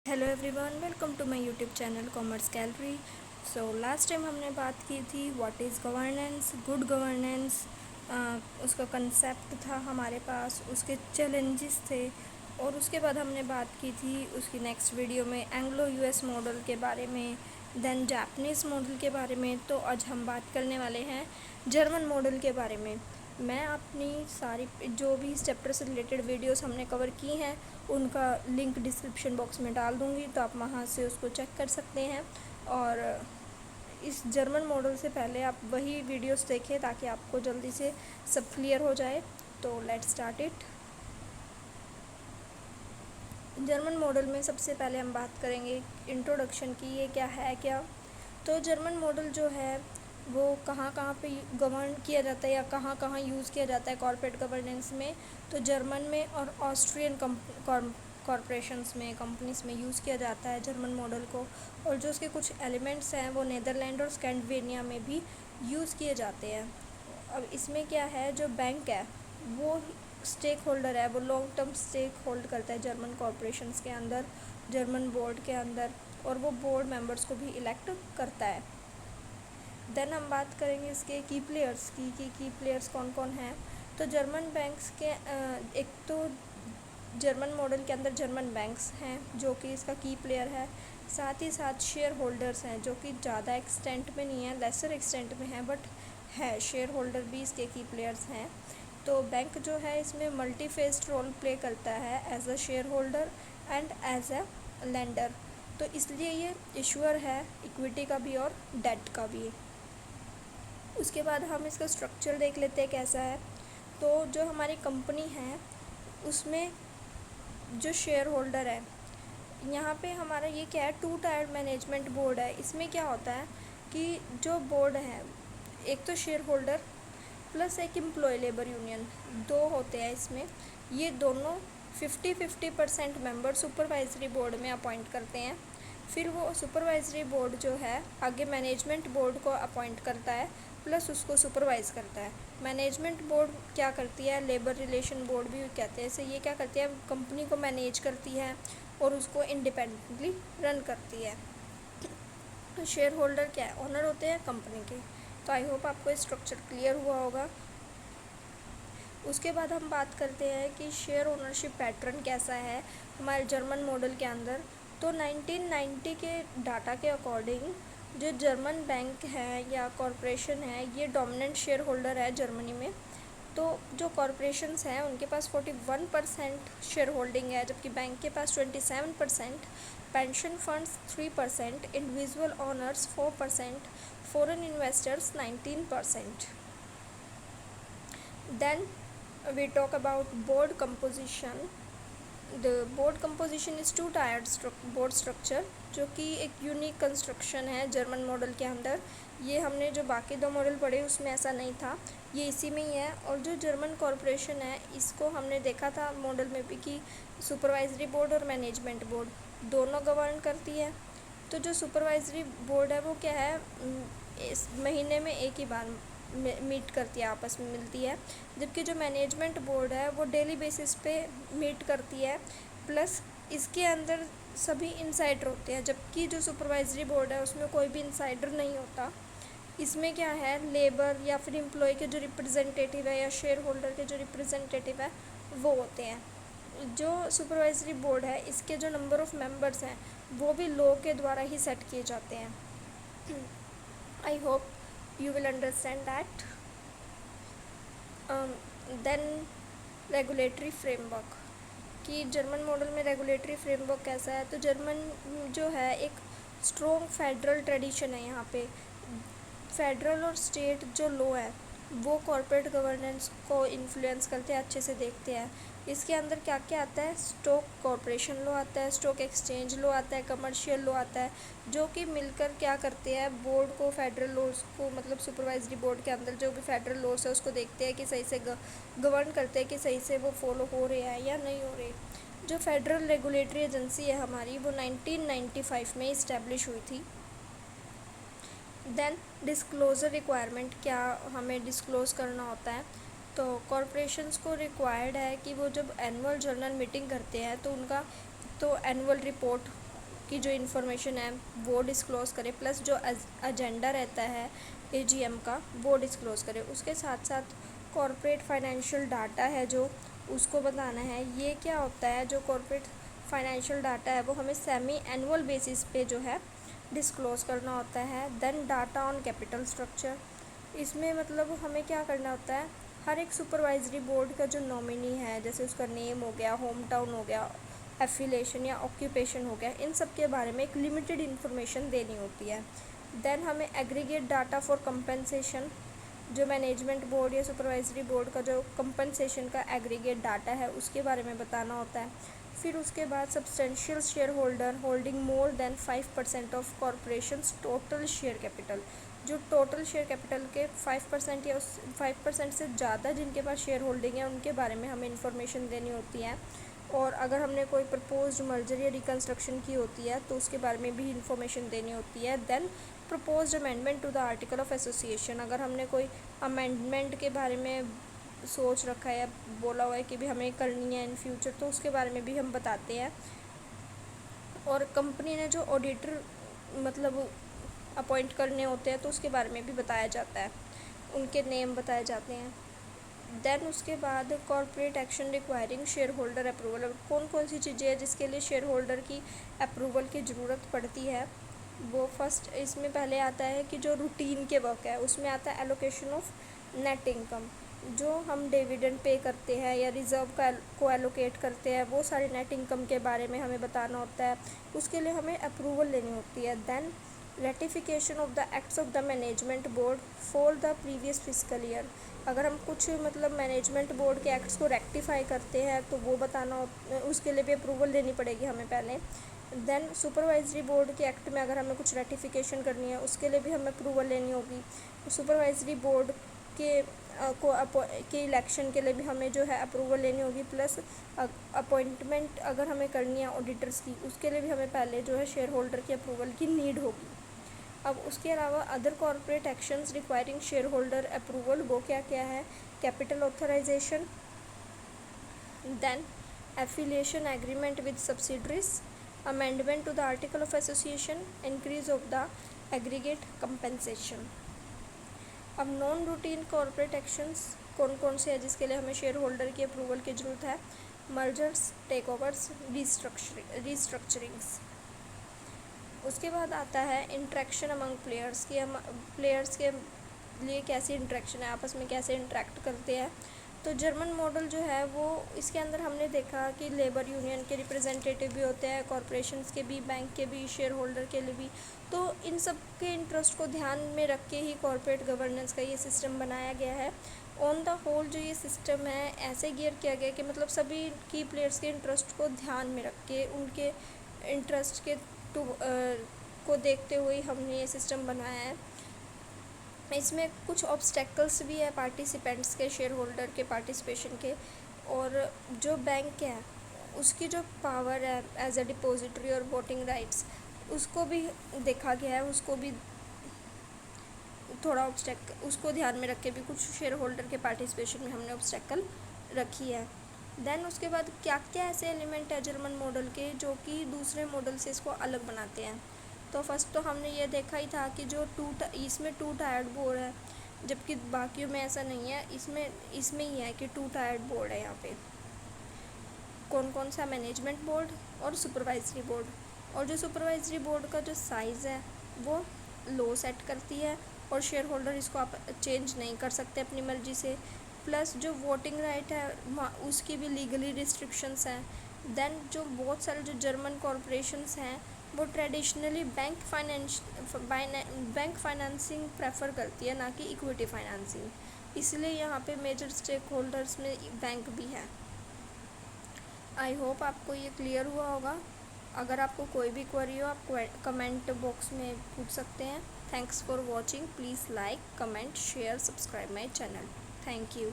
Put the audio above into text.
Hello everyone, welcome to my YouTube channel commerce gallery. So last time हमने बात की थी what is governance, good governance. उसका concept था हमारे पास, उसके चैलेंजेस थे। और उसके बाद हमने बात की थी उसकी नेक्स्ट वीडियो में एंग्लो यूएस मॉडल के बारे में, देन जापानीज़ मॉडल के बारे में। तो आज हम बात करने वाले हैं जर्मन मॉडल के बारे में। मैं अपनी सारी जो भी इस चैप्टर से रिलेटेड वीडियोस हमने कवर की हैं उनका लिंक डिस्क्रिप्शन बॉक्स में डाल दूँगी, तो आप वहाँ से उसको चेक कर सकते हैं। और इस जर्मन मॉडल से पहले आप वही वीडियोस देखें ताकि आपको जल्दी से सब क्लियर हो जाए। तो let's start it. German model में सबसे पहले हम बात करेंगे इंट्रोडक्शन की, ये क्या है क्या। तो जर्मन मॉडल जो है वो कहाँ कहाँ पे गवर्न किया जाता है या कहाँ कहाँ यूज़ किया जाता है कॉर्पोरेट गवर्नेंस में। तो जर्मन में और ऑस्ट्रियन कॉरपोरेशंस में, कंपनीज में यूज़ किया जाता है जर्मन मॉडल को। और जो उसके कुछ एलिमेंट्स हैं वो नीदरलैंड और स्कैंडिनेविया में भी यूज़ किए जाते हैं। अब इसमें क्या है, जो बैंक है वो स्टेक होल्डर है, वो लॉन्ग टर्म स्टेक होल्ड करता है जर्मन कॉरपोरेशंस के अंदर, जर्मन बोर्ड के अंदर। और वो बोर्ड मेंबर्स को भी इलेक्ट करता है। देन हम बात करेंगे इसके की प्लेयर्स की, की प्लेयर्स कौन कौन हैं। तो जर्मन बैंक्स के एक तो जर्मन मॉडल के अंदर जर्मन बैंक्स हैं जो कि इसका की प्लेयर है। साथ ही साथ शेयर होल्डर्स हैं जो कि ज़्यादा एक्सटेंट में नहीं है, लेसर एक्सटेंट में है, बट है शेयर होल्डर भी इसके की प्लेयर्स हैं। तो बैंक जो है इसमें मल्टी फेस्ड रोल प्ले करता है as a share holder and as a lender. तो इसलिए ये इशूअर है इक्विटी का भी और डेट का भी। उसके बाद हम इसका स्ट्रक्चर देख लेते हैं कैसा है। तो जो हमारी कंपनी है उसमें जो शेयर होल्डर है, यहाँ पे हमारा ये क्या है, टू टायर मैनेजमेंट बोर्ड है। इसमें क्या होता है कि जो बोर्ड है, एक तो शेयर होल्डर प्लस एक एम्प्लॉय लेबर यूनियन, दो होते हैं इसमें। ये दोनों 50-50% मेंबर सुपरवाइजरी बोर्ड में अपॉइंट करते हैं। फिर वो सुपरवाइजरी बोर्ड जो है आगे मैनेजमेंट बोर्ड को अपॉइंट करता है प्लस उसको सुपरवाइज़ करता है। मैनेजमेंट बोर्ड क्या करती है, लेबर रिलेशन बोर्ड भी कहते हैं इसे, ये क्या करती है, कंपनी को मैनेज करती है और उसको इंडिपेंडेंटली रन करती है। तो शेयर होल्डर क्या है, ओनर होते हैं कंपनी के। तो आई होप आपको स्ट्रक्चर क्लियर हुआ होगा। उसके बाद हम बात करते हैं कि शेयर ओनरशिप पैटर्न कैसा है हमारे जर्मन मॉडल के अंदर। तो 1990 के डाटा के अकॉर्डिंग जो जर्मन बैंक है या कॉरपोरेशन है ये डोमिनेंट शेयर होल्डर है जर्मनी में। तो जो कॉरपोरेशंस हैं उनके पास 41% शेयर होल्डिंग है, जबकि बैंक के पास 27%, pension funds 3%, individual owners 4%, foreign investors 19%। Then we talk about board composition. The board composition is two tiered board structure, जो कि एक यूनिक कंस्ट्रक्शन है जर्मन मॉडल के अंदर। ये हमने जो बाकी दो मॉडल पढ़े उसमें ऐसा नहीं था, ये इसी में ही है। और जो जर्मन कॉरपोरेशन है इसको हमने देखा था मॉडल में भी कि सुपरवाइजरी बोर्ड और मैनेजमेंट बोर्ड दोनों गवर्न करती है। तो जो सुपरवाइजरी बोर्ड है वो क्या है, इस महीने में एक ही बार मीट करती है, आपस में मिलती है। जबकि जो मैनेजमेंट बोर्ड है वो डेली बेसिस पे मीट करती है, प्लस इसके अंदर सभी इनसाइडर होते हैं। जबकि जो सुपरवाइजरी बोर्ड है उसमें कोई भी इनसाइडर नहीं होता। इसमें क्या है, लेबर या फिर एम्प्लॉय के जो रिप्रेजेंटेटिव है या शेयर होल्डर के जो रिप्रेजेंटेटिव है वो होते हैं। जो सुपरवाइजरी बोर्ड है इसके जो नंबर ऑफ़ मेंबर्स हैं वो भी लॉ के द्वारा ही सेट किए जाते हैं। I hope you will understand that. Then regulatory framework, कि जर्मन मॉडल में रेगुलेटरी फ्रेमवर्क कैसा है। तो जर्मन जो है एक स्ट्रॉन्ग फेडरल ट्रेडिशन है। यहाँ पे फेडरल और स्टेट जो लॉ है वो कॉर्पोरेट गवर्नेंस को इन्फ्लुएंस करते हैं, अच्छे से देखते हैं। इसके अंदर क्या क्या आता है, स्टॉक कॉर्पोरेशन लॉ आता है, स्टॉक एक्सचेंज लॉ आता है, कमर्शियल लॉ आता है, जो कि मिलकर क्या करते हैं, बोर्ड को, फेडरल लॉज को, मतलब सुपरवाइजरी बोर्ड के अंदर जो भी फेडरल लॉज है उसको देखते हैं कि सही से गवर्न करते हैं कि सही से वो फॉलो हो रहे हैं या नहीं हो रहे। जो फेडरल रेगुलेटरी एजेंसी है हमारी वो 1995 में इस्टेब्लिश हुई थी। देन डिस्क्लोज़र रिक्वायरमेंट, क्या हमें डिस्क्लोज़ करना होता है। तो कॉरपोरेशंस को रिक्वायर्ड है कि वो जब एनुअल जनरल मीटिंग करते हैं तो उनका तो एनुअल रिपोर्ट की जो इन्फॉर्मेशन है वो डिस्क्लोज़ करे, प्लस जो एजेंडा रहता है एजीएम का वो डिस्क्लोज़ करे। उसके साथ साथ कॉर्पोरेट फाइनेंशियल डाटा है जो उसको बताना है। ये क्या होता है, जो कॉर्पोरेट फाइनेंशियल डाटा है वो हमें सेमी एनुअल बेसिस पे जो है डिस्क्लोज़ करना होता है। Then data on capital structure, इसमें मतलब हमें क्या करना होता है, हर एक सुपरवाइजरी बोर्ड का जो नॉमिनी है, जैसे उसका नेम हो गया, होम टाउन हो गया, एफिलेशन या ऑक्यूपेशन हो गया, इन सब के बारे में एक लिमिटेड इन्फॉर्मेशन देनी होती है। देन हमें एग्रीगेट डाटा फॉर कंपनसेशन, जो मैनेजमेंट बोर्ड या सुपरवाइजरी बोर्ड का जो कंपनसेशन का एग्रीगेट डाटा है उसके बारे में बताना होता है। फिर उसके बाद substantial share holder holding more than 5% of corporation total share capital, जो टोटल शेयर कैपिटल के 5% या उस 5% से ज़्यादा जिनके पास शेयर होल्डिंग है उनके बारे में हमें इन्फॉर्मेशन देनी होती है। और अगर हमने कोई प्रपोज्ड मर्जर या रिकन्स्ट्रक्शन की होती है तो उसके बारे में भी इन्फॉर्मेशन देनी होती है। Then proposed amendment to the article of association, अगर हमने कोई अमेंडमेंट के बारे में सोच रखा है या बोला हुआ है कि भी हमें करनी है इन फ्यूचर, तो उसके बारे में भी हम बताते हैं। और कंपनी ने जो ऑडिटर मतलब अपॉइंट करने होते हैं तो उसके बारे में भी बताया जाता है, उनके नेम बताए जाते हैं। देन उसके बाद corporate action requiring share holder approval, कौन कौन सी चीज़ें हैं जिसके लिए शेयर होल्डर की अप्रूवल की ज़रूरत पड़ती है, वो फर्स्ट इसमें पहले आता है कि जो रूटीन के वर्क है उसमें आता है एलोकेशन ऑफ नेट इनकम, जो हम डिविडेंड पे करते हैं या रिज़र्व को एलोकेट करते हैं, वो सारे नेट इनकम के बारे में हमें बताना होता है, उसके लिए हमें अप्रूवल लेनी होती है। Then ratification of the acts of the management board for the previous physical year, अगर हम कुछ मतलब मैनेजमेंट बोर्ड के एक्ट्स को रेक्टिफाई करते हैं तो वो बताना, उसके लिए भी अप्रूवल लेनी पड़ेगी हमें पहले। देन सुपरवाइजरी बोर्ड के एक्ट में अगर हमें कुछ रेटिफिकेशन करनी है उसके लिए भी हमें अप्रूवल लेनी होगी। सुपरवाइजरी बोर्ड के के इलेक्शन के लिए भी हमें जो है अप्रूवल लेनी होगी, प्लस अपॉइंटमेंट अगर हमें करनी है ऑडिटर्स की उसके लिए भी हमें पहले जो है शेयर होल्डर की अप्रूवल की नीड होगी। अब उसके अलावा other corporate actions requiring share holder approval, वो क्या क्या है, capital authorisation, then affiliation agreement with subsidiaries, amendment to the article of association, increase of the aggregate compensation. अब नॉन रूटीन कॉर्पोरेट एक्शंस कौन कौन से हैं जिसके लिए हमें शेयर होल्डर की अप्रूवल की ज़रूरत है, मर्जर्स, टेक ओवर्स, रीस्ट्रक्चरिंग्स। उसके बाद आता है इंट्रैक्शन अमंग प्लेयर्स, कि हम प्लेयर्स के लिए कैसी इंट्रैक्शन है, आपस में कैसे इंट्रैक्ट करते हैं। तो जर्मन मॉडल जो है वो इसके अंदर हमने देखा कि लेबर यूनियन के रिप्रेजेंटेटिव भी होते हैं, कॉरपोरेशंस के भी, बैंक के भी, शेयर होल्डर के लिए भी। तो इन सब के इंटरेस्ट को ध्यान में रख के ही कॉर्पोरेट गवर्नेंस का ये सिस्टम बनाया गया है। ऑन द होल जो ये सिस्टम है ऐसे गियर किया गया कि मतलब सभी की प्लेयर्स के इंटरेस्ट को ध्यान में रख के उनके इंटरेस्ट के को देखते हुए हमने ये सिस्टम बनाया है। इसमें कुछ ऑब्स्टेकल्स भी है पार्टिसिपेंट्स के, शेयर होल्डर के पार्टिसिपेशन के, और जो बैंक है उसकी जो पावर है एज अ डिपॉजिटरी और वोटिंग राइट्स उसको भी देखा गया है, उसको भी थोड़ा उसको ध्यान में रख के भी कुछ शेयर होल्डर के पार्टिसिपेशन में हमने ऑब्स्टेकल रखी है। देन उसके बाद क्या क्या ऐसे एलिमेंट है जर्मन मॉडल के जो कि दूसरे मॉडल से इसको अलग बनाते हैं। तो फर्स्ट तो हमने ये देखा ही था कि जो इसमें टू टायर्ड बोर्ड है, जबकि बाकियों में ऐसा नहीं है, इसमें ही है कि टू टायर्ड बोर्ड है। यहाँ पे कौन कौन सा, मैनेजमेंट बोर्ड और सुपरवाइजरी बोर्ड। और जो सुपरवाइजरी बोर्ड का जो साइज़ है वो लो सेट करती है और शेयर होल्डर इसको आप चेंज नहीं कर सकते अपनी मर्ज़ी से। प्लस जो वोटिंग राइट है उसकी भी लीगली रिस्ट्रिक्शंस हैं। देन जो बहुत सारे जो जर्मन कॉरपोरेशंस हैं वो ट्रेडिशनली बैंक फाइनेंसिंग प्रेफर करती है, ना कि इक्विटी फाइनेंसिंग, इसलिए यहाँ पे मेजर स्टेक होल्डर्स में बैंक भी है। आई होप आपको ये क्लियर हुआ होगा। अगर आपको कोई भी क्वेरी हो आप कमेंट बॉक्स में पूछ सकते हैं। Thanks for watching, please like, comment, share, subscribe my channel. Thank you.